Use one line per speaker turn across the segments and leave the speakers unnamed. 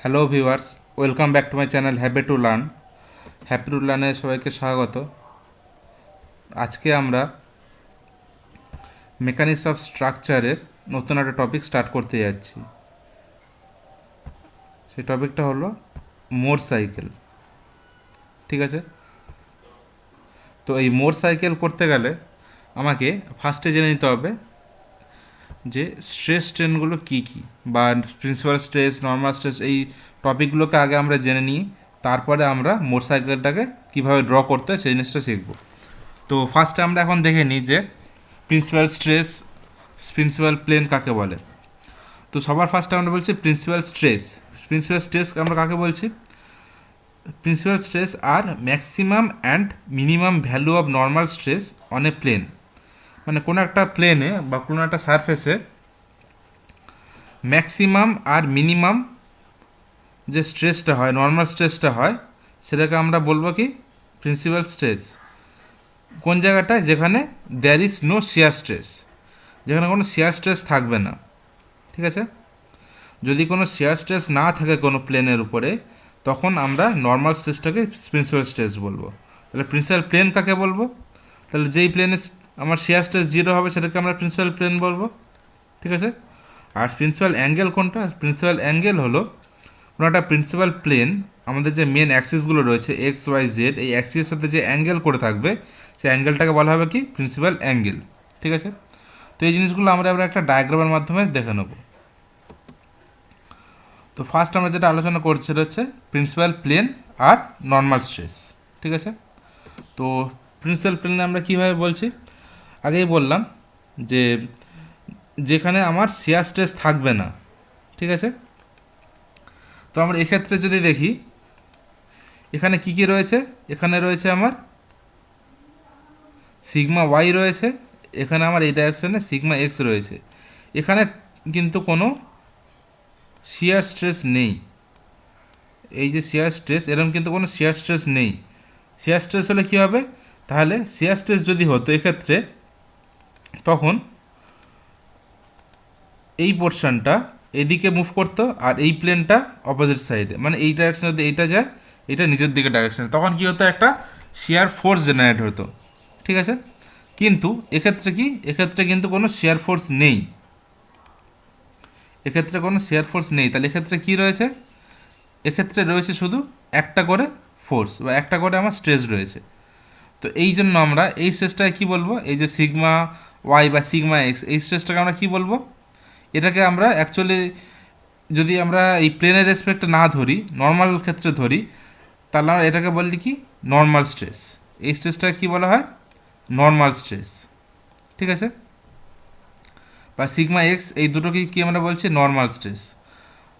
Hello viewers, welcome back to my channel happy to লার্নে সবাইকে স্বাগত। আজকে আমরা মেকানিক্স অফ স্ট্রাকচারের নতুন একটা টপিক স্টার্ট করতে যাচ্ছি। সেই টপিকটা হলো মোর সাইকেল। ঠিক আছে, তো এই মোর সাইকেল করতে গেলে আমাকে ফার্স্টে জেনে নিতে হবে যে স্ট্রেস স্ট্রেনগুলো কী কী, বা প্রিন্সিপাল স্ট্রেস, নর্মাল স্ট্রেস, এই টপিকগুলোকে আগে আমরা জেনে নিই। তারপরে আমরা মোর সাইকেলটাকে কীভাবে ড্র করতে হয় সেই জিনিসটা শিখব। তো ফার্স্টে আমরা এখন দেখে নিই যে প্রিন্সিপাল স্ট্রেস, প্রিন্সিপাল প্লেন কাকে বলে। তো সবার ফার্স্টে আমরা বলছি প্রিন্সিপাল স্ট্রেস। প্রিন্সিপাল স্ট্রেস আমরা কাকে বলছি? প্রিন্সিপাল স্ট্রেস আর maximum and minimum value of normal stress on a plane. মানে কোনো একটা প্লেনে বা কোনো একটা সারফেসে ম্যাক্সিমাম আর মিনিমাম যে স্ট্রেসটা হয়, নর্মাল স্ট্রেসটা হয়, সেটাকে আমরা বলবো কি প্রিন্সিপাল স্ট্রেস। কোন জায়গাটায়? যেখানে there is no shear stress, যেখানে কোনো শিয়ার স্ট্রেস থাকবে না। ঠিক আছে, যদি কোনো শিয়ার স্ট্রেস না থাকে কোনো প্লেনের উপরে, তখন আমরা নর্মাল স্ট্রেসটাকে প্রিন্সিপাল স্ট্রেস বলবো। তাহলে প্রিন্সিপাল প্লেন কাকে বলবো? তাহলে যেই প্লেনে আমার শিয়ার স্ট্রেস জিরো হবে সেটাকে আমরা প্রিন্সিপাল প্লেন বলবো। ঠিক আছে, আর প্রিন্সিপাল অ্যাঙ্গেল কোনটা? প্রিন্সিপাল অ্যাঙ্গেল হলো কোনো একটা প্রিন্সিপাল প্লেন, আমাদের যে মেন অ্যাক্সিসগুলো রয়েছে এক্স ওয়াই জেড, এই অ্যাক্সিসের সাথে যে অ্যাঙ্গেল করে থাকবে সেই অ্যাঙ্গেলটাকে বলা হবে কি প্রিন্সিপাল অ্যাঙ্গেল। ঠিক আছে, তো এই জিনিসগুলো আমরা একটা ডায়াগ্রামের মাধ্যমে দেখে নেব। তো ফার্স্ট আমরা যেটা আলোচনা করছি সেটা হচ্ছে প্রিন্সিপাল প্লেন আর নর্মাল স্ট্রেস। ঠিক আছে, তো প্রিন্সিপাল প্লেনে আমরা কীভাবে বলছি? আগেই বললাম যে যেখানে আমার শিয়ার স্ট্রেস থাকবে না। ঠিক আছে, তো আমরা এক্ষেত্রে যদি দেখি এখানে কি কি রয়েছে, এখানে রয়েছে আমার সিগমা ওয়াই রয়েছে, এখানে আমার এই ডাইরেকশানে সিগমা এক্স রয়েছে। এখানে কিন্তু কোনো শিয়ার স্ট্রেস নেই। এই যে শিয়ার স্ট্রেস, এরকম কিন্তু কোনো শিয়ার স্ট্রেস নেই। শিয়ার স্ট্রেস হলে কী হবে? তাহলে শিয়ার স্ট্রেস যদি হতো এক্ষেত্রে, তখন এই পোর্শনটা এদিকে মুভ করতো আর এই প্লেনটা অপোজিট সাইডে, মানে এই ডাইরেকশানে যদি এইটা যায়, এটা নিচের দিকে ডাইরেকশানে, তখন কী হতো? একটা শিয়ার ফোর্স জেনারেট হতো। ঠিক আছে, কিন্তু এক্ষেত্রে কি? এক্ষেত্রে কিন্তু কোনো শিয়ার ফোর্স নেই। এক্ষেত্রে কোনো শিয়ার ফোর্স নেই। তাহলে এক্ষেত্রে কী রয়েছে? এক্ষেত্রে রয়েছে শুধু একটা করে ফোর্স বা একটা করে আমার স্ট্রেস রয়েছে। তো এই জন্য আমরা এই স্ট্রেসটাকে কী বলবো? এই যে সিগমা ওয়াই বা সিগমা এক্স, এই স্ট্রেসটাকে আমরা কী বলবো? এটাকে আমরা অ্যাকচুয়ালি যদি আমরা এই প্লেনের রেসপেক্টে না ধরি, নর্মাল ক্ষেত্রে ধরি, তাহলে আমরা এটাকে বললি কি নর্মাল স্ট্রেস। এই স্ট্রেসটাকে কী বলা হয়? Normal stress. ঠিক আছে, বা সিগমা এক্স, এই দুটোকে কি আমরা বলছি? Normal stress.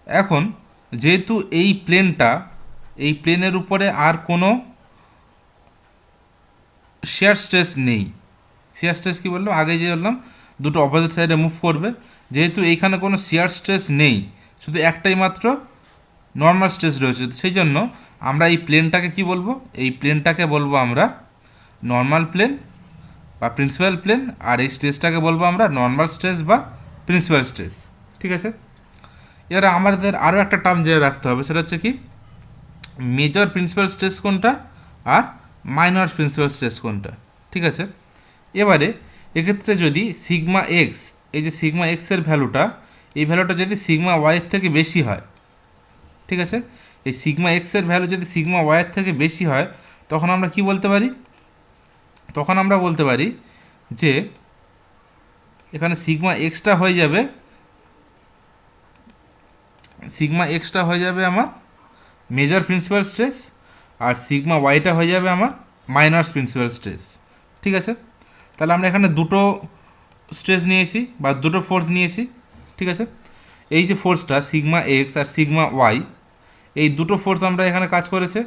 এখন যেহেতু এই প্লেনটা, এই প্লেনের উপরে আর কোনো শিয়ার স্ট্রেস নেই। শিয়ার স্ট্রেস কী বললাম? আগে যে বললাম দুটো অপোজিট সাইডে মুভ করবে, যেহেতু এইখানে কোনো শিয়ার স্ট্রেস নেই, শুধু একটাই মাত্র নর্মাল স্ট্রেস রয়েছে, সেই জন্য আমরা এই প্লেনটাকে কি বলবো? এই প্লেনটাকে বলবো আমরা নর্মাল প্লেন বা প্রিন্সিপাল প্লেন, আর এই স্ট্রেসটাকে বলবো আমরা নর্মাল স্ট্রেস বা প্রিন্সিপাল স্ট্রেস। ঠিক আছে, এবার আমাদের আরও একটা টার্ম জেনে রাখতে হবে, সেটা হচ্ছে কি মেজর প্রিন্সিপাল স্ট্রেস কোনটা আর মাইনর প্রিন্সিপাল স্ট্রেস কোনটা। ঠিক আছে, এবারে এক্ষেত্রে যদি সিগমা এক্স, এই যে সিগমা এক্সের ভ্যালুটা, এই ভ্যালুটা যদি সিগমা ওয়াইয়ের থেকে বেশি হয়, ঠিক আছে, এই সিগমা এক্সের ভ্যালু যদি সিগমা ওয়াইয়ের থেকে বেশি হয়, তখন আমরা কি বলতে পারি? তখন আমরা বলতে পারি যে এখানে সিগমা এক্সটা হয়ে যাবে, সিগমা এক্সটা হয়ে যাবে আমার মেজর প্রিন্সিপাল স্ট্রেস, আর সিগমা ওয়াইটা হয়ে যাবে আমার মাইনর প্রিন্সিপাল স্ট্রেস। ঠিক আছে, তাহলে আমরা এখানে দুটো স্ট্রেস নিয়েছি বা দুটো ফোর্স নিয়েছি। ঠিক আছে, এই যে ফোর্সটা সিগমা এক্স আর সিগমা ওয়াই, এই দুটো ফোর্স আমরা এখানে কাজ করেছে।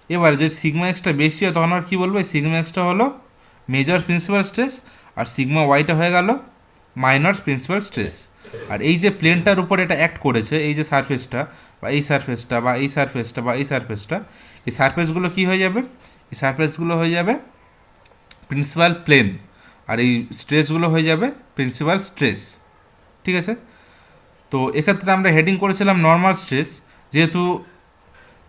এবার যদি সিগমা এক্সটা বেশি হয়, তখন আমরা কী বলবো? এই সিগমা এক্সটা হলো মেজর প্রিন্সিপাল স্ট্রেস, আর সিগমা ওয়াইটা হয়ে গেল মাইনর প্রিন্সিপাল স্ট্রেস। আর এই যে প্লেনটার উপর এটা অ্যাক্ট করেছে, এই যে সারফেসটা বা এই সারফেসটা বা এই সারফেসটা বা এই সারফেসটা, এই সারফেসগুলো কী হয়ে যাবে? এই সারফেসগুলো হয়ে যাবে প্রিন্সিপাল প্লেন, আর এই স্ট্রেসগুলো হয়ে যাবে প্রিন্সিপাল স্ট্রেস। ঠিক আছে, তো এক্ষেত্রে আমরা হেডিং করেছিলাম নর্মাল স্ট্রেস, যেহেতু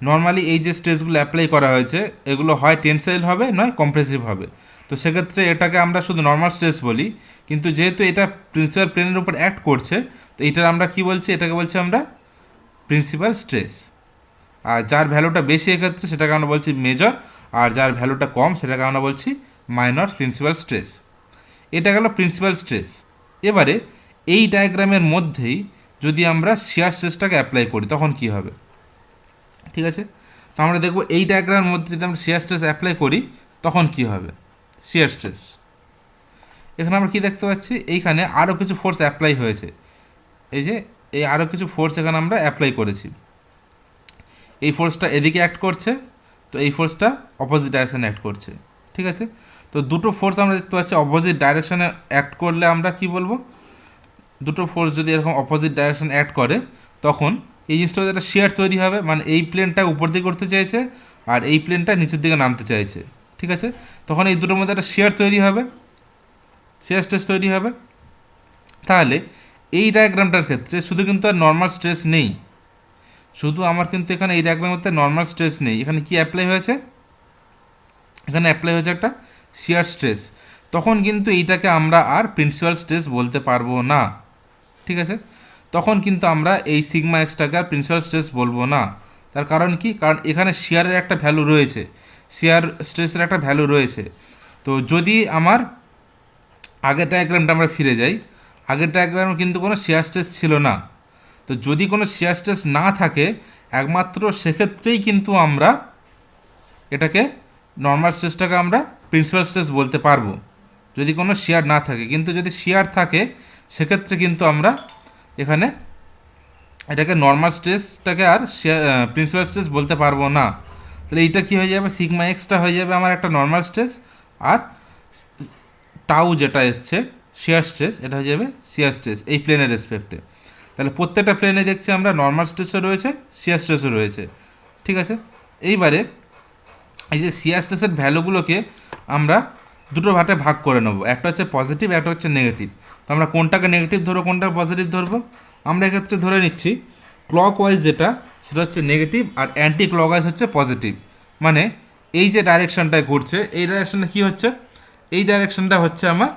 নর্মালি এই যে স্ট্রেসগুলো অ্যাপ্লাই করা হয়েছে এগুলো হয় টেনসাইল হবে নয় কম্প্রেসিভ হবে, তো সেক্ষেত্রে এটাকে আমরা শুধু নর্মাল স্ট্রেস বলি, কিন্তু যেহেতু এটা প্রিন্সিপাল প্লেনের উপর অ্যাক্ট করছে তো এটার আমরা কি বলছি, এটাকে বলছি আমরা প্রিন্সিপাল স্ট্রেস। আর যার ভ্যালুটা বেশি এক্ষেত্রে সেটাকে আমরা বলছি মেজর, আর যার ভ্যালুটা কম সেটাকে আমরা বলছি মাইনর প্রিন্সিপাল স্ট্রেস। এটা গেল প্রিন্সিপাল স্ট্রেস। এবারে এই ডায়াগ্রামের মধ্যেই যদি আমরা শিয়ার স্ট্রেসটাকে অ্যাপ্লাই করি তখন কি হবে, ঠিক আছে। তো আমরা দেখব এই ডায়াগ্রামের মধ্যে যদি আমরা শিয়ার স্ট্রেস অ্যাপ্লাই করি তখন কি হবে। শিয়ার স্ট্রেস এখানে আমরা কি দেখতে পাচ্ছি, এইখানে আরও কিছু ফোর্স অ্যাপ্লাই হয়েছে, এই যে এই আরও কিছু ফোর্স এখানে আমরা অ্যাপ্লাই করেছি। এই ফোর্সটা এদিকে অ্যাক্ট করছে, তো এই ফোর্সটা অপোজিট ডাইরেকশানে অ্যাক্ট করছে, ঠিক আছে। তো দুটো ফোর্স আমরা দেখতে পাচ্ছি অপোজিট ডাইরেকশানে অ্যাক্ট করলে আমরা কি বলবো, দুটো ফোর্স যদি এরকম অপোজিট ডাইরেকশানে অ্যাক্ট করে তখন এই জিনিসটা একটা শেয়ার তৈরি হবে, মানে এই প্লেনটা উপর দিকে করতে চাইছে আর এই প্লেনটা নিচের দিকে নামতে চাইছে, ঠিক আছে। তখন এই দুটোর মধ্যে একটা শেয়ার তৈরি হবে, শেয়ার স্ট্রেস তৈরি হবে। তাহলে এই ডায়াগ্রামটার ক্ষেত্রে শুধু কিন্তু আর নর্মাল স্ট্রেস নেই, শুধু আমার কিন্তু এখানে এই ডায়াগ্রামের মধ্যে নর্মাল স্ট্রেস নেই, এখানে কি অ্যাপ্লাই হয়েছে, এখানে অ্যাপ্লাই হয়েছে একটা শিয়ার স্ট্রেস। তখন কিন্তু এইটাকে আমরা আর প্রিন্সিপাল স্ট্রেস বলতে পারবো না, ঠিক আছে। তখন কিন্তু আমরা এই সিগমা এক্সটাকে আর প্রিন্সিপাল স্ট্রেস বলবো না। তার কারণ কি, কারণ এখানে শিয়ারের একটা ভ্যালু রয়েছে, শিয়ার স্ট্রেসের একটা ভ্যালু রয়েছে। তো যদি আমার আগের ডায়াগ্রামটা আমরা ফিরে যাই, আগের ডায়াগ্রামে কিন্তু কোনো শিয়ার স্ট্রেস ছিল না। তো যদি কোনো শিয়ার স্ট্রেস না থাকে একমাত্র সেক্ষেত্রেই কিন্তু আমরা এটাকে নর্মাল স্ট্রেসটাকে আমরা প্রিন্সিপাল স্ট্রেস বলতে পারবো, যদি কোনো শিয়ার না থাকে। কিন্তু যদি শিয়ার থাকে সেক্ষেত্রে কিন্তু আমরা এখানে এটাকে নর্মাল স্ট্রেসটাকে আর প্রিন্সিপাল স্ট্রেস বলতে পারবো না। তাহলে এইটা কী হয়ে যাবে, সিগমা এক্সটা হয়ে যাবে আমার একটা নর্মাল স্ট্রেস, আর টাউ যেটা এসছে শিয়ার স্ট্রেস এটা হয়ে যাবে শিয়ার স্ট্রেস এই প্লেনের রেসপেক্টে। তাহলে প্রত্যেকটা প্লেনে দেখছি আমরা নর্মাল স্ট্রেসও রয়েছে, শিয়ার স্ট্রেসও রয়েছে, ঠিক আছে। এইবারে এই যে শিয়ার স্ট্রেসের ভ্যালুগুলোকে আমরা দুটো ভাগে ভাগ করে নেবো, একটা হচ্ছে পজিটিভ, একটা হচ্ছে নেগেটিভ। তো আমরা কোনটাকে নেগেটিভ ধরবো কোনটা পজিটিভ ধরবো, আমরা এক্ষেত্রে ধরে নিচ্ছি ক্লক ওয়াইজ যেটা সেটা হচ্ছে নেগেটিভ আর অ্যান্টি ক্লক ওয়াইজ হচ্ছে পজিটিভ। মানে এই যে ডাইরেকশানটায় ঘুরছে এই ডাইরেকশানটা কী হচ্ছে, এই ডাইরেকশানটা হচ্ছে আমার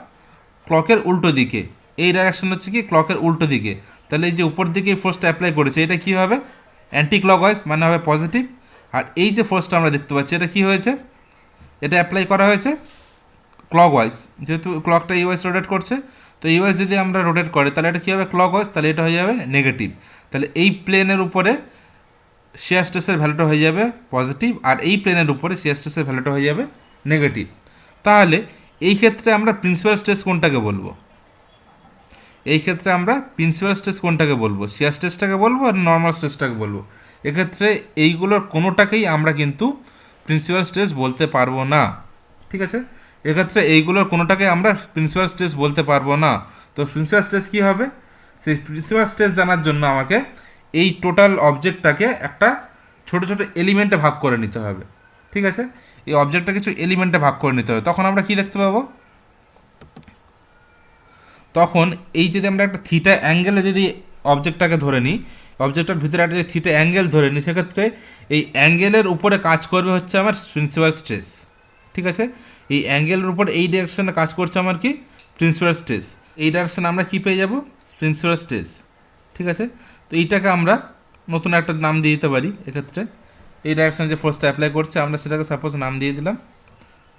ক্লকের উল্টো দিকে, এই ডাইরেকশান হচ্ছে কি ক্লকের উল্টো দিকে। তাহলে এই যে উপর দিকে এই ফোর্সটা অ্যাপ্লাই করেছে এটা কী হবে, অ্যান্টি ক্লক ওয়াইজ মানে হবে পজিটিভ। আর এই যে ফোর্সটা আমরা দেখতে পাচ্ছি এটা কী হয়েছে, এটা অ্যাপ্লাই করা হয়েছে ক্লক ওয়াইজ, যেহেতু ক্লকটা ইউএস রোটেট করছে, তো ইউএস যদি আমরা রোটেট করে তাহলে এটা কী হবে ক্লক ওয়াইজ, তাহলে এটা হয়ে যাবে নেগেটিভ। তাহলে এই প্লেনের উপরে শিয়ার স্ট্রেসের ভ্যালুটা হয়ে যাবে পজিটিভ, আর এই প্লেনের উপরে শিয়ার স্ট্রেসের ভ্যালুটা হয়ে যাবে নেগেটিভ। তাহলে এই ক্ষেত্রে আমরা প্রিন্সিপাল স্ট্রেস কোনটাকে বলবো, এই ক্ষেত্রে আমরা প্রিন্সিপাল স্ট্রেস কোনটাকে বলবো, শিয়ার স্ট্রেসটাকে বলবো আর নর্মাল স্ট্রেসটাকে বলবো। এক্ষেত্রে এইগুলোর কোনোটাকেই আমরা কিন্তু প্রিন্সিপাল স্ট্রেস বলতে পারবো না, ঠিক আছে। এক্ষেত্রে এইগুলোর কোনোটাকে আমরা প্রিন্সিপাল স্ট্রেস বলতে পারবো না। তো প্রিন্সিপাল স্ট্রেস কী হবে, সেই প্রিন্সিপাল স্ট্রেস জানার জন্য আমাকে এই টোটাল অবজেক্টটাকে একটা ছোটো ছোটো এলিমেন্টে ভাগ করে নিতে হবে, ঠিক আছে। এই অবজেক্টটা কিছু এলিমেন্টে ভাগ করে নিতে হবে, তখন আমরা কি দেখতে পাবো, তখন এই যদি আমরা একটা থিটা অ্যাঙ্গেলে যদি অবজেক্টটাকে ধরে নিই, অবজেক্টটার ভিতরে একটা যদি থিটা অ্যাঙ্গেল ধরে নিই, সেক্ষেত্রে এই অ্যাঙ্গেলের উপরে কাজ করবে হচ্ছে আমার প্রিন্সিপাল স্ট্রেস, ঠিক আছে। এই অ্যাঙ্গেলের উপর এই ডাইরেকশানে কাজ করছে আমার কি প্রিন্সিপাল স্ট্রেস, এই ডাইরেকশানে আমরা কী পেয়ে যাব প্রিন্সিপাল স্ট্রেস, ঠিক আছে। তো এইটাকে আমরা নতুন একটা নাম দিয়ে দিতে পারি, এক্ষেত্রে এই ডাইরেকশানে যে ফোর্সটা অ্যাপ্লাই করছে আমরা সেটাকে সাপোজ নাম দিয়ে দিলাম,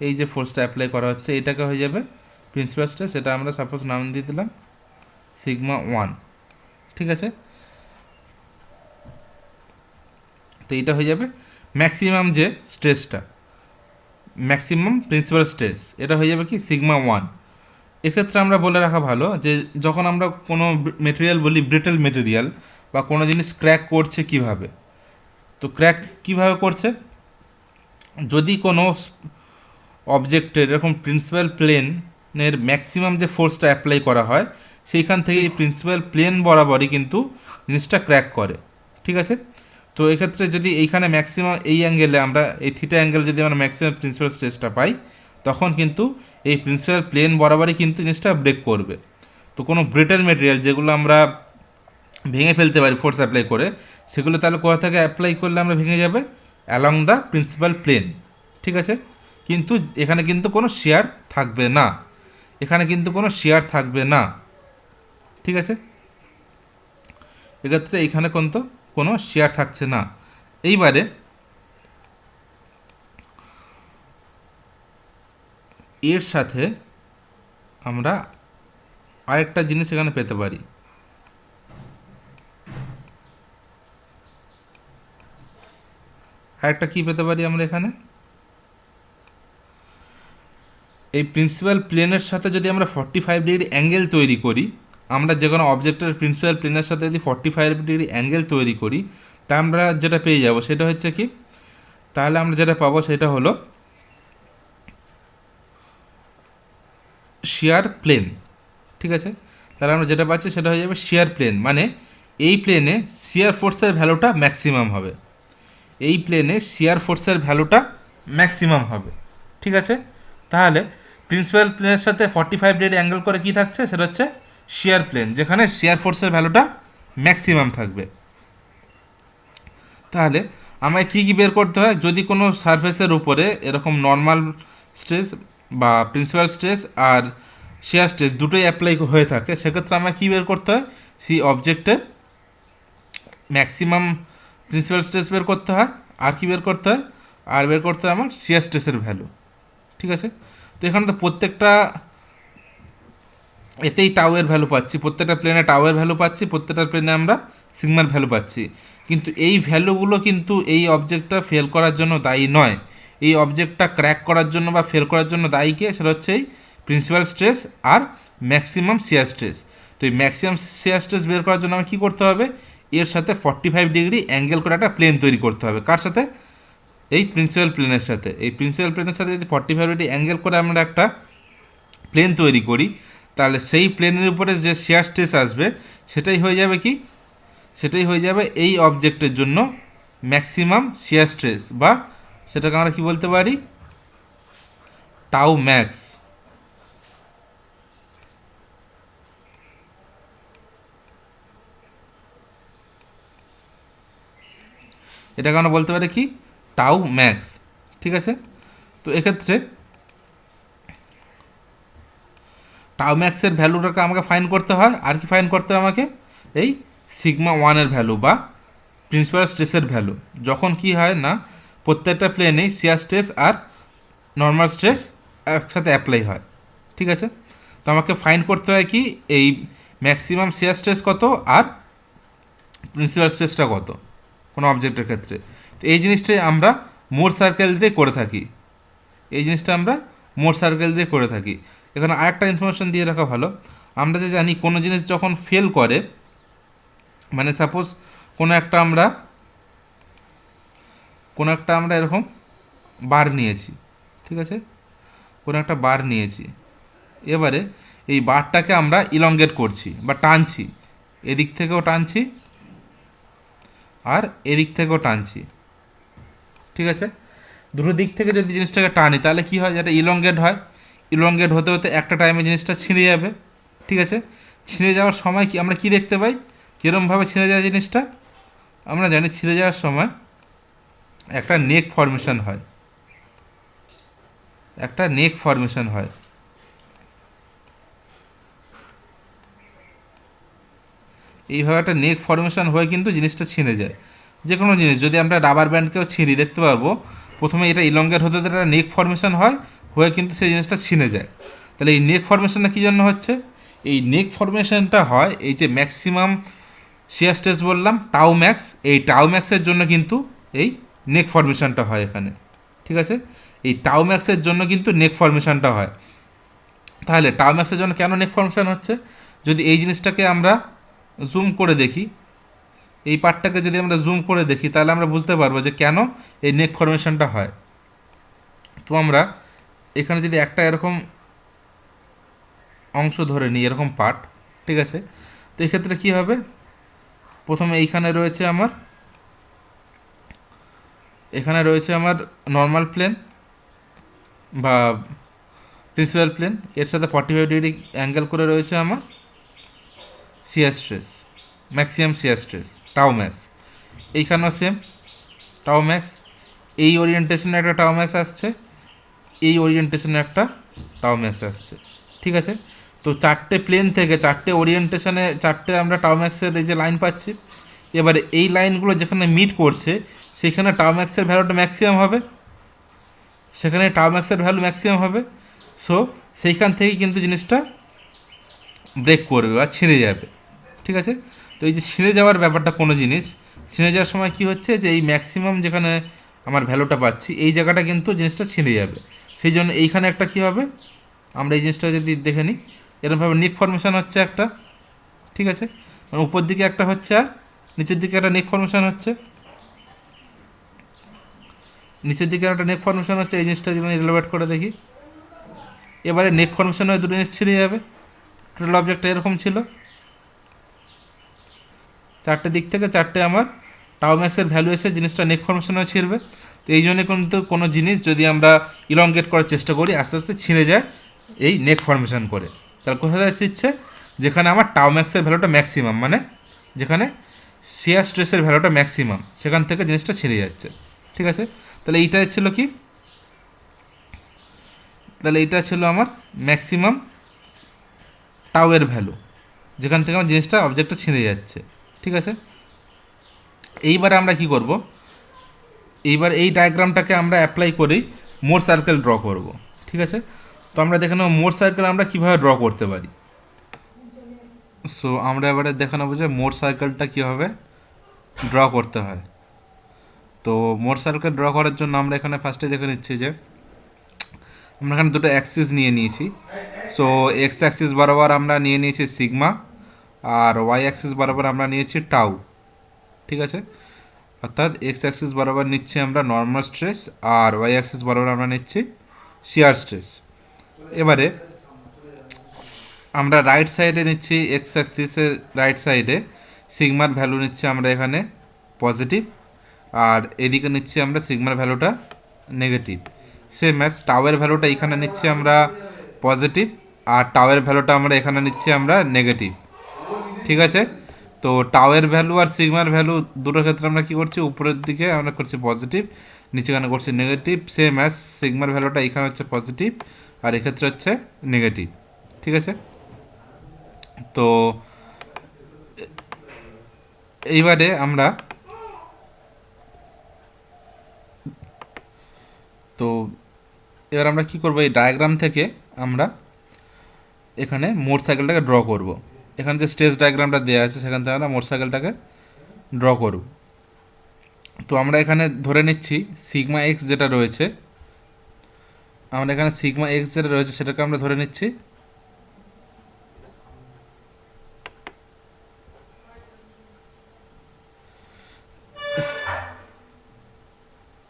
এই যে ফোর্সটা অ্যাপ্লাই করা হচ্ছে এটাকে হয়ে যাবে প্রিন্সিপাল স্ট্রেস, এটা আমরা সাপোজ নাম দিয়ে দিলাম সিগমা 1, ঠিক আছে। তো এইটা হয়ে যাবে ম্যাক্সিমাম যে স্ট্রেসটা, ম্যাক্সিমাম প্রিন্সিপাল স্ট্রেস, এটা হয়ে যাবে কি সিগমা 1। এক্ষেত্রে আমরা বলে রাখা ভালো যে যখন আমরা কোনো মেটেরিয়াল বলি ব্রিটেল মেটেরিয়াল বা কোনো জিনিস ক্র্যাক করছে কিভাবে, তো ক্র্যাক কিভাবে করছে, যদি কোনো অবজেক্টের এরকম প্রিন্সিপাল প্লেনের ম্যাক্সিমাম যে ফোর্সটা অ্যাপ্লাই করা হয় সেইখান থেকে এই প্রিন্সিপাল প্লেন বরাবরই কিন্তু জিনিসটা ক্র্যাক করে, ঠিক আছে। তো এক্ষেত্রে যদি এইখানে ম্যাক্সিমাম এই অ্যাঙ্গেলে আমরা এই থিটা অ্যাঙ্গেল যদি আমরা ম্যাক্সিমাম প্রিন্সিপাল স্ট্রেসটা পাই তখন কিন্তু এই প্রিন্সিপাল প্লেন বরাবরই কিন্তু জিনিসটা ব্রেক করবে। তো কোনো ব্রিটেল মেটেরিয়াল যেগুলো আমরা ভেঙে ফেলতে পারি ফোর্স অ্যাপ্লাই করে সেগুলো তাহলে কোথা থেকে অ্যাপ্লাই করলে আমরা ভেঙে যাবে, অ্যালং দ্য প্রিন্সিপাল প্লেন। ঠিক আছে, কিন্তু এখানে কিন্তু কোনো শেয়ার থাকবে না, এখানে কিন্তু কোনো শেয়ার থাকবে না। ঠিক আছে, এক্ষেত্রে এখানে কিন্তু কোনো শেয়ার থাকছে না। এইবারে এর সাথে আমরা আরেকটা জিনিস এখানে পেতে পারি। আরেকটা কি পেতে পারি আমরা এখানে, এই প্রিন্সিপাল প্লেনের সাথে যদি আমরা 45 ডিগ্রি অ্যাঙ্গেল তৈরি করি, আমরা যে কোনো অবজেক্টের প্রিন্সিপাল প্লেনের সাথে যদি 45 ডিগ্রি অ্যাঙ্গেল তৈরি করি, তা আমরা যেটা পেয়ে যাব সেটা হচ্ছে কি, তাহলে আমরা যেটা পাবো সেটা হলো শিয়ার প্লেন। ঠিক আছে, তাহলে আমরা যেটা পাচ্ছি সেটা হয়ে যাবে শিয়ার প্লেন, মানে এই প্লেনে শিয়ার ফোর্সের ভ্যালুটা ম্যাক্সিমাম হবে, এই প্লেনে শিয়ার ফোর্সের ভ্যালুটা ম্যাক্সিমাম হবে। ঠিক আছে, তাহলে প্রিন্সিপাল প্লেনের সাথে 45 ডিগ্রি অ্যাঙ্গেল করে কি থাকছে, সেটা হচ্ছে শিয়ার প্লেন, যেখানে শিয়ার ফোর্সের ভ্যালুটা ম্যাক্সিমাম থাকবে। তাহলে আমায় কী কী বের করতে হয়, যদি কোনো সারফেসের উপরে এরকম নর্মাল স্ট্রেস বা প্রিন্সিপাল স্ট্রেস আর শিয়ার স্ট্রেস দুটোই অ্যাপ্লাই হয়ে থাকে, সেক্ষেত্রে আমায় কী বের করতে হয়, সেই অবজেক্টের ম্যাক্সিমাম প্রিন্সিপাল স্ট্রেস বের করতে হয়, আর কি বের করতে হয়, আর বের করতে হয় আমার শিয়ার স্ট্রেসের ভ্যালু। ঠিক আছে, তো এখানে তো প্রত্যেকটা এতেই টাউয়ের ভ্যালু পাচ্ছি, প্রত্যেকটা প্লেনে টাউয়ের ভ্যালু পাচ্ছি, প্রত্যেকটা প্লেনে আমরা সিগমার ভ্যালু পাচ্ছি, কিন্তু এই ভ্যালুগুলো কিন্তু এই অবজেক্টটা ফেল করার জন্য দায়ী নয়। এই অবজেক্টটা ক্র্যাক করার জন্য বা ফেল করার জন্য দায়ী কে, সেটা হচ্ছে এই প্রিন্সিপাল স্ট্রেস আর ম্যাক্সিমাম শিয়ার স্ট্রেস। তো এই ম্যাক্সিমাম শিয়ার স্ট্রেস বের করার জন্য আমার কী করতে হবে, এর সাথে 45 ডিগ্রি অ্যাঙ্গেল করে একটা প্লেন তৈরি করতে হবে। কার সাথে, এই প্রিন্সিপাল প্লেনের সাথে। এই প্রিন্সিপাল প্লেনের সাথে যদি 45 ডিগ্রি অ্যাঙ্গেল করে আমরা একটা প্লেন তৈরি করি, তাহলে সেই প্লেনের উপরে যে শিয়ার স্ট্রেস আসবে সেটাই হয়ে যাবে কি, সেটাই হয়ে যাবে এই অবজেক্টের জন্য ম্যাক্সিমাম শিয়ার স্ট্রেস, বা সেটাকে আমরা কি বলতে পারি, টাউ ম্যাক্স। এটাকে আমরা বলতে পারি কি, টাউ ম্যাক্স। ঠিক আছে, তো এক্ষেত্রে টাউ ম্যাক্সের ভ্যালুটাকে আমাকে ফাইন করতে হয়, আর কি ফাইন করতে হয় আমাকে, এই সিগমা ওয়ানের ভ্যালু বা প্রিন্সিপাল স্ট্রেসের ভ্যালু, যখন কি হয় না প্রত্যেকটা প্লেনেই শিয়ার স্ট্রেস আর নর্মাল স্ট্রেস একসাথে অ্যাপ্লাই হয়। ঠিক আছে, তো আমাকে ফাইন করতে হয় কি, এই ম্যাক্সিমাম শিয়ার স্ট্রেস কত আর প্রিন্সিপাল স্ট্রেসটা কত কোনো অবজেক্টের ক্ষেত্রে। তো এই জিনিসটাই আমরা মোর সার্কেল দিয়ে করে থাকি, এই জিনিসটা আমরা মোর সার্কেল দিয়ে করে থাকি। এখানে আরেকটা ইনফরমেশন দিয়ে রাখা ভালো, আমরা যে জানি কোনো জিনিস যখন ফেল করে, মানে সাপোজ কোনো একটা আমরা এরকম বার নিয়েছি, ঠিক আছে, কোনো একটা বার নিয়েছি, এবারে এই বারটাকে আমরা ইলঙ্গেট করছি বা টানছি, এদিক থেকেও টানছি আর এদিক থেকেও টানছি। ঠিক আছে, দুটো দিক থেকে যদি জিনিসটাকে টানি তাহলে কি হয়, যেটা ইলঙ্গেট হয়, ইলঙ্গেট হতে হতে একটা টাইমে জিনিসটা ছিঁড়ে যাবে। ঠিক আছে, ছিঁড়ে যাওয়ার সময় কি আমরা কি দেখতে পাই, কীরমভাবে ছিঁড়ে যায় জিনিসটা, আমরা জানি ছিঁড়ে যাওয়ার সময় একটা নেক ফর্মেশন হয়, একটা নেক ফর্মেশন হয়। এইভাবে একটা নেক ফর্মেশন হয়ে কিন্তু জিনিসটা ছিঁড়ে যায়। যে কোনো জিনিস যদি আমরা রাবার ব্যান্ডকেও ছিঁড়ি দেখতে পারবো, প্রথমে এটা ইলঙ্গেট হতে হতে একটা নেক ফর্মেশন হয়, হয়ে কিন্তু সেই জিনিসটা ছিঁড়ে যায়। তাহলে এই নেক ফর্মেশনটা কী জন্য হচ্ছে, এই নেক ফর্মেশনটা হয় এই যে ম্যাক্সিমাম শিয়ার স্ট্রেস বললাম টাউ ম্যাক্স, এই টাউ ম্যাক্সের জন্য কিন্তু এই নেক ফর্মেশনটা হয় এখানে। ঠিক আছে, এই টাউ ম্যাক্সের জন্য কিন্তু নেক ফর্মেশনটা হয়। তাহলে টাউ ম্যাক্সের জন্য কেন নেক ফর্মেশন হচ্ছে, যদি এই জিনিসটাকে আমরা জুম করে দেখি, এই পার্টটাকে যদি আমরা জুম করে দেখি তাহলে আমরা বুঝতে পারবো যে কেন এই নেক ফর্মেশনটা হয়। তো আমরা এখানে যদি একটা এরকম অংশ ধরে নিই, এরকম পার্ট, ঠিক আছে, তো এক্ষেত্রে কী হবে, প্রথমে এখানে রয়েছে আমার নর্মাল প্লেন বা প্রিন্সিপাল প্লেন, এর সাথে 45 ডিগ্রি অ্যাঙ্গেল করে রয়েছে আমার shear stress, maximum shear stress tau max. এইখানেও সেম টাও ম্যাক্স, এই ওরিয়েন্টেশনে একটা টাও ম্যাক্স আসছে, এই ওরিয়েন্টেশনে একটা টাও ম্যাক্স আসছে। ঠিক আছে, তো চারটে প্লেন থেকে চারটে ওরিয়েন্টেশনে চারটে আমরা টাও ম্যাক্সের এই যে লাইন পাচ্ছি। এবারে এই লাইনগুলো যেখানে মিট করছে সেখানে টাও ম্যাক্সের ভ্যালুটা ম্যাক্সিমাম হবে, সেখানে টাও ম্যাক্সের ভ্যালু ম্যাক্সিমাম হবে। সো সেইখান থেকে কিন্তু জিনিসটা ব্রেক করবে বা ছিঁড়ে যাবে। ঠিক আছে, তো এই যে ছিঁড়ে যাওয়ার ব্যাপারটা, কোনো জিনিস ছিঁড়ে যাওয়ার সময় কি হচ্ছে যে এই ম্যাক্সিমাম যেখানে আমার ভ্যালুটা পাচ্ছি এই জায়গাটা কিন্তু জিনিসটা ছিঁড়ে যাবে। সেই জন্য এইখানে একটা কী হবে, আমরা এই জিনিসটা যদি দেখে নিই, এরকমভাবে নিক ফর্মেশন হচ্ছে একটা। ঠিক আছে, মানে উপর দিকে একটা হচ্ছে আর নিচের দিকে একটা নেক ফর্মেশন হচ্ছে, নিচের দিকে একটা নেক ফর্মেশন হচ্ছে। এই জিনিসটা যদি রিলেভেট করে দেখি, এবারে নেক ফর্মেশন হয়ে দুটো জিনিস ছিঁড়ে যাবে। টোটাল অবজেক্টটা এরকম ছিল, চারটে দিক থেকে চারটে আমার টাও ম্যাক্সের ভ্যালু এসে জিনিসটা নেক ফর্মেশনে ছিঁড়বে। তো এই জন্য কিন্তু কোনো জিনিস যদি আমরা ইলংগেট করার চেষ্টা করি আস্তে আস্তে ছিঁড়ে যায় এই নেক ফর্মেশন করে। তাহলে কোথায় ছিঁড়ছে, যেখানে আমার টাও ম্যাক্সের ভ্যালুটা ম্যাক্সিমাম, মানে যেখানে শিয়ার স্ট্রেসের ভ্যালুটা ম্যাক্সিমাম, সেখান থেকে জিনিসটা ছিঁড়ে যাচ্ছে। ঠিক আছে, তাহলে এইটাই ছিল কি, তাহলে এইটা ছিল আমার ম্যাক্সিমাম টাওয়ের ভ্যালু, যেখান থেকে আমার জিনিসটা অবজেক্টটা ছিঁড়ে যাচ্ছে। ঠিক আছে, এইবারে আমরা কি করব, এইবার এই ডায়াগ্রামটাকে আমরা অ্যাপ্লাই করেই মোর সার্কেল ড্র করব। ঠিক আছে, তো আমরা দেখে নেব মোর সার্কেল আমরা কীভাবে ড্র করতে পারি। সো আমরা এবারে দেখে নেবো যে মোর সার্কেলটা কীভাবে ড্র করতে হয়। তো মোর সার্কেল ড্র করার জন্য আমরা এখানে ফার্স্টে দেখে নিচ্ছি যে আমরা এখানে দুটো অ্যাক্সিস নিয়ে নিয়েছি। সো এক্স অ্যাক্সিস বরাবর আমরা নিয়ে নিয়েছি সিগমা, আর ওয়াই অ্যাক্সিস বরাবর আমরা নিয়েছি টাউ। ঠিক আছে, অর্থাৎ এক্স অ্যাক্সিস বরাবর নিচ্ছি আমরা নর্মাল স্ট্রেস, আর ওয়াই অ্যাক্সিস বরাবর আমরা নিচ্ছি শিয়ার স্ট্রেস। এবারে আমরা রাইট সাইডে নিচ্ছি, এক্স অ্যাক্সিসের রাইট সাইডে সিগমার ভ্যালু নিচ্ছি আমরা এখানে পজিটিভ, আর এদিকে নিচ্ছি আমরা সিগমার ভ্যালুটা নেগেটিভ। সেম অ্যাজ টাওয়ের ভ্যালুটা এখানে নিচ্ছি আমরা পজিটিভ, আর টাওয়ের ভ্যালুটা আমরা এখানে নিচ্ছি আমরা নেগেটিভ। ঠিক আছে, তো টাওয়ের ভ্যালু আর সিগমার ভ্যালু দুটো ক্ষেত্রে আমরা কী করছি, উপরের দিকে আমরা করছি পজিটিভ, নিচেখানে করছি নেগেটিভ। সেম অ্যাজ সিগমার ভ্যালুটা এখানে হচ্ছে পজিটিভ, আর এক্ষেত্রে হচ্ছে নেগেটিভ। ঠিক আছে, তো এইবারে আমরা এবার আমরা কী করবো, এই ডায়াগ্রাম থেকে আমরা এখানে মোট সাইকেলটাকে ড্র করব। এখানে যে স্টেজ ডায়াগ্রামটা দেওয়া আছে সেখান থেকে আমরা মোট সাইকেলটাকে ড্র করব। তো আমরা এখানে ধরে নিচ্ছি সিগমা এক্স যেটা রয়েছে, আমরা এখানে সিগমা এক্স যেটা রয়েছে সেটাকে আমরা ধরে নিচ্ছি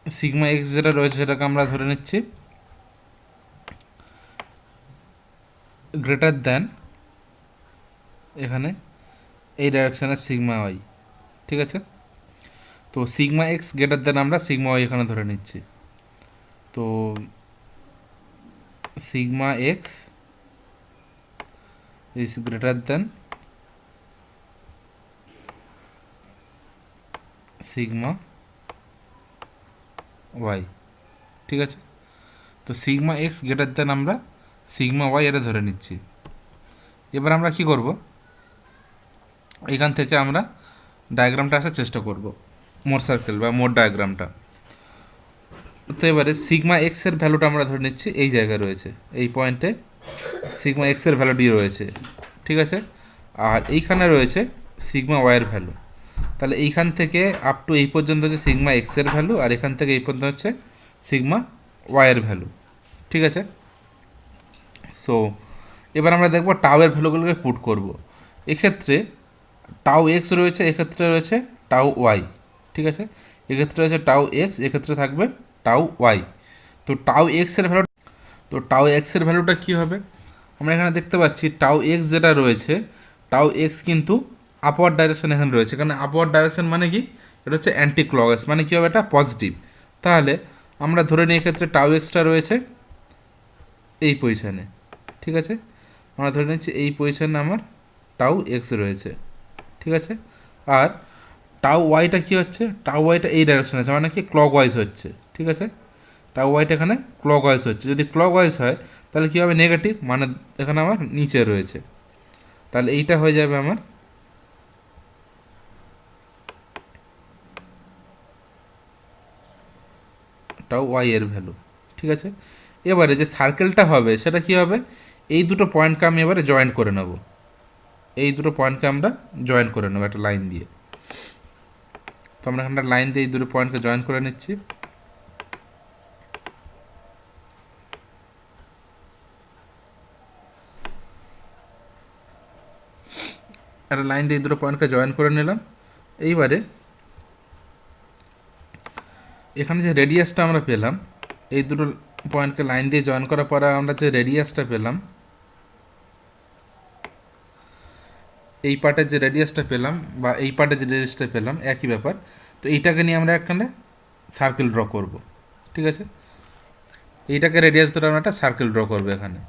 সিগমা এক্স যেটা রয়েছে সেটাকে আমরা ধরে নিচ্ছি গ্রেটার দ্যান এখানে এই ডাইরেকশানে সিগমা ওয়াই। ঠিক আছে, তো সিগমা এক্স গ্রেটার দ্যান আমরা সিগমা ওয়াই এখানে ধরে নিচ্ছি। তো sigma X is greater than sigma Y. ঠিক আছে, তো সিগমা এক্স গ্রেটার দ্যান আমরা সিগমা ওয়াই এটা ধরে নিচ্ছি। এবার আমরা কি করব, এখান থেকে আমরা ডায়াগ্রামটা আসার চেষ্টা করব, মোট সার্কেল বা মোট ডায়াগ্রামটা। তো এবারে সিগমা এক্সের ভ্যালুটা আমরা ধরে নিচ্ছি এই জায়গায় রয়েছে, এই পয়েন্টে সিগমা এক্সের ভ্যালুটি রয়েছে। ঠিক আছে, আর এইখানে রয়েছে সিগমা ওয়াইয়ের ভ্যালু। তাহলে এইখান থেকে আপ টু এই পর্যন্ত হচ্ছে সিগমা এক্সের ভ্যালু, আর এখান থেকে এই পর্যন্ত হচ্ছে সিগমা ওয়াইয়ের ভ্যালু। ঠিক আছে, সো এবার আমরা দেখব টাওয়ের ভ্যালুগুলোকে পুট করব। এক্ষেত্রে টাউ এক্স রয়েছে, এক্ষেত্রে রয়েছে টাউ ওয়াই। ঠিক আছে, এক্ষেত্রে রয়েছে টাউ এক্স, এক্ষেত্রে থাকবে টাউ ওয়াই। তো টাউ এক্সের ভ্যালু, তো টাউ এক্সের ভ্যালুটা কী হবে, আমরা এখানে দেখতে পাচ্ছি টাউ এক্স যেটা রয়েছে, টাউ এক্স কিন্তু আপওয়ার্ড ডাইরেকশন এখানে রয়েছে। কারণ আপওয়ার্ড ডাইরেকশন মানে কি, এটা হচ্ছে অ্যান্টি ক্লকওয়াইজ, মানে কী হবে, এটা পজিটিভ। তাহলে আমরা ধরে নিই এক্ষেত্রে টাউ এক্সটা রয়েছে এই পজিশানে। ঠিক আছে, আমরা ধরে নিচ্ছি এই পজিশানে আমার টাউ এক্স রয়েছে। ঠিক আছে, আর টাউ ওয়াইটা কী হচ্ছে, টাউ ওয়াইটা এই ডাইরেকশন আছে, মানে কি ক্লক ওয়াইজ হচ্ছে, ঠিক আছে। টাউ ওয়াইটা এখানে ক্লক ওয়াইজ হচ্ছে, যদি ক্লক ওয়াইজ হয় তাহলে কী হবে, নেগেটিভ, মানে এখানে আমার নিচে রয়েছে, তাহলে এইটা হয়ে যাবে আমার টাউ ওয়াই এর ভ্যালু, ঠিক আছে। এবারে যে সার্কেলটা হবে সেটা কি হবে, এই দুটো পয়েন্টকে আমি এবারে জয়েন করে নেব, এই দুটো পয়েন্টকে আমরা জয়েন করে নেব একটা লাইন দিয়ে। তো আমরা এখানটা লাইন দিয়ে এই দুটো পয়েন্টকে জয়েন করে নিচ্ছি। একটা লাইন দিয়ে এই দুটো পয়েন্টকে জয়েন করে নিলাম। এইবারে এখানে যে রেডিয়াসটা আমরা পেলাম, এই দুটো পয়েন্টকে লাইন দিয়ে জয়েন করার পরে আমরা যে রেডিয়াসটা পেলাম, এই পার্টের যে রেডিয়াসটা পেলাম বা এই পার্টের যে রেডিয়াসটা পেলাম একই ব্যাপার। তো এইটাকে নিয়ে আমরা এখানে সার্কেল ড্র করব, ঠিক আছে। এইটাকে রেডিয়াস ধরে আমরা একটা সার্কেল ড্র করবো এখানে।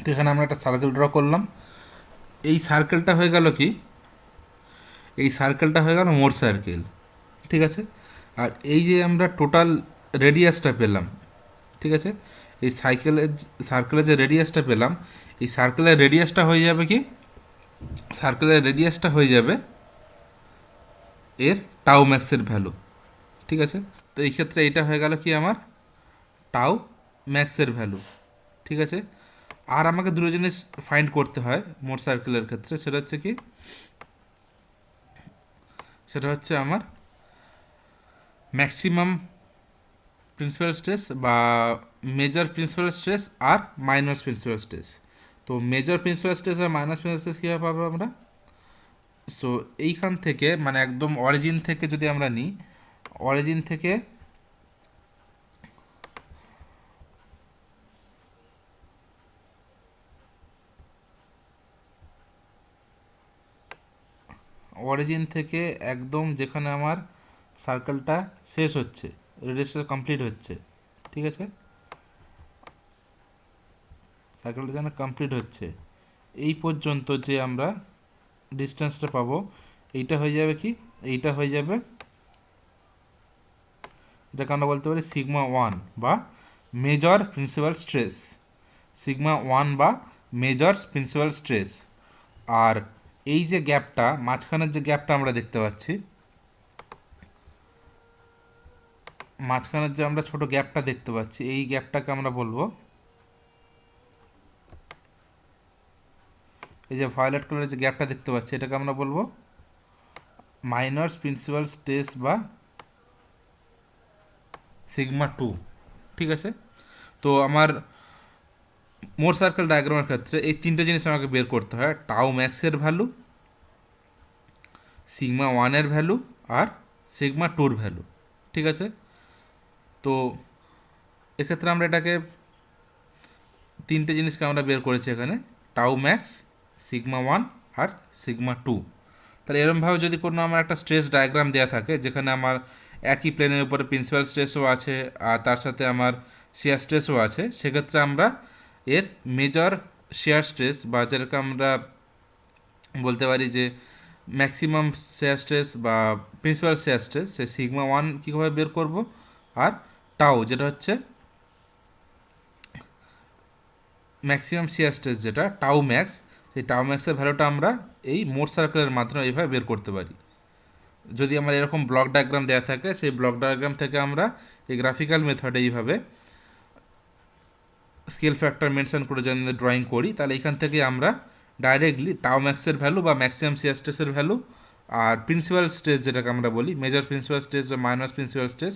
তো এখানে আমরা একটা সার্কেল ড্র করলাম। এই সার্কেলটা হয়ে গেল কি, এই সার্কেলটা হয়ে গেল মোর সার্কেল, ঠিক আছে। আর এই যে আমরা টোটাল রেডিয়াসটা পেলাম, ঠিক আছে, এই সার্কেলের যে রেডিয়াসটা পেলাম, এই সার্কেলের রেডিয়াসটা হয়ে যাবে কি, সার্কেলের রেডিয়াসটা হয়ে যাবে এর টাউ ম্যাক্সের ভ্যালু, ঠিক আছে। তো এই ক্ষেত্রে এটা হয়ে গেল কি আমার টাউ ম্যাক্সের ভ্যালু, ঠিক আছে। আর আমাকে দুটো জিনিস ফাইন্ড করতে হয় মোট সার্কেলের ক্ষেত্রে, সেটা হচ্ছে কি, সেটা হচ্ছে আমার ম্যাক্সিমাম প্রিন্সিপাল স্ট্রেস বা মেজর প্রিন্সিপাল স্ট্রেস আর মাইনর প্রিন্সিপাল স্ট্রেস। তো মেজর প্রিন্সিপাল স্ট্রেস আর মাইনাস প্রিন্সিপাল স্ট্রেস কীভাবে পাবো আমরা, সো এইখান থেকে মানে একদম অরিজিন থেকে যদি আমরা নিই, অরিজিন থেকে অরিজিন থেকে একদম যেখানে আমার সার্কেলটা শেষ হচ্ছে, রেডিয়াসটা কমপ্লিট হচ্ছে, ঠিক আছে, সার্কেলটা যেন কমপ্লিট হচ্ছে এই পর্যন্ত যে আমরা ডিস্টেন্সটা পাবো, এইটা হয়ে যাবে কি, এইটা হয়ে যাবে, এটাকে আমরা বলতে পারি সিগমা ওয়ান বা major principal stress, sigma one বা মেজর প্রিন্সিপাল স্ট্রেস। আর এই যে গ্যাপটা, মাঝখানের যে গ্যাপটা আমরা দেখতে পাচ্ছি, মাঝখানের যে আমরা ছোট গ্যাপটা দেখতে পাচ্ছি, এই গ্যাপটাকে আমরা বলবো, এই যে ভায়োলেট কালারের যে গ্যাপটা দেখতে পাচ্ছি, এটাকে আমরা বলবো মাইনর প্রিন্সিপাল স্ট্রেস বা সিগমা টু, ঠিক আছে। তো আমার মোর সার্কেল ডায়াগ্রামের ক্ষেত্রে এই তিনটে জিনিস আমাকে বের করতে হয়, টাউ ম্যাক্সের ভ্যালু, সিগমা ওয়ানের ভ্যালু আর সিগমা টুর ভ্যালু, ঠিক আছে। তো এক্ষেত্রে আমরা এটাকে তিনটে জিনিসকে আমরা বের করেছি এখানে, টাউ ম্যাক্স, সিগমা ওয়ান আর সিগমা টু। তাহলে এরমভাবে যদি কোনো আমার একটা স্ট্রেস ডায়াগ্রাম দেওয়া থাকে যেখানে আমার একই প্লেনের উপরে প্রিন্সিপাল স্ট্রেসও আছে আর তার সাথে আমার শিয়ার স্ট্রেসও আছে, সেক্ষেত্রে আমরা এর মেজর শিয়ার স্ট্রেস বা যেটাকে আমরা বলতে পারি যে ম্যাক্সিমাম শিয়ার স্ট্রেস বা প্রিন্সিপাল শিয়ার স্ট্রেস, সে সিগমা ওয়ান কীভাবে বের করব, আর টাউ যেটা হচ্ছে ম্যাক্সিমাম শিয়ার স্ট্রেস যেটা টাউ ম্যাক্স, সেই টাউ ম্যাক্সের ভ্যালুটা আমরা এই মোট সার্কেলের মাধ্যমে এইভাবে বের করতে পারি। যদি আমার এরকম ব্লক ডায়াগ্রাম দেওয়া থাকে, সেই ব্লক ডায়াগ্রাম থেকে আমরা এই গ্রাফিক্যাল মেথডে এইভাবে স্কেল ফ্যাক্টর মেনশন করে যদি ড্রয়িং করি, তাহলে এখান থেকে আমরা ডাইরেক্টলি টাও ম্যাক্সের ভ্যালু বা ম্যাক্সিমাম শিয়ার স্ট্রেসের ভ্যালু আর প্রিন্সিপাল স্ট্রেস যেটাকে আমরা বলি মেজর প্রিন্সিপাল স্ট্রেস বা মাইনাস প্রিন্সিপাল স্ট্রেস,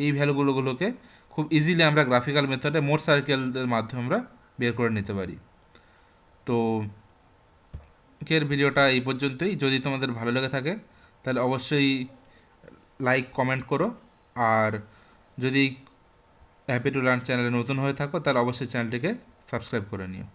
এই ভ্যালুগুলোকে খুব ইজিলি আমরা গ্রাফিক্যাল মেথডে মোট সার্কেলদের মাধ্যমে আমরা বের করে নিতে পারি। তো এর ভিডিওটা এই পর্যন্তই। যদি তোমাদের ভালো লেগে থাকে তাহলে অবশ্যই লাইক কমেন্ট করো, আর যদি হ্যাপি টু লার্ন চ্যানেলে নতুন হয়ে থাকো তাহলে অবশ্যই চ্যানেলটিকে সাবস্ক্রাইব করে নিও।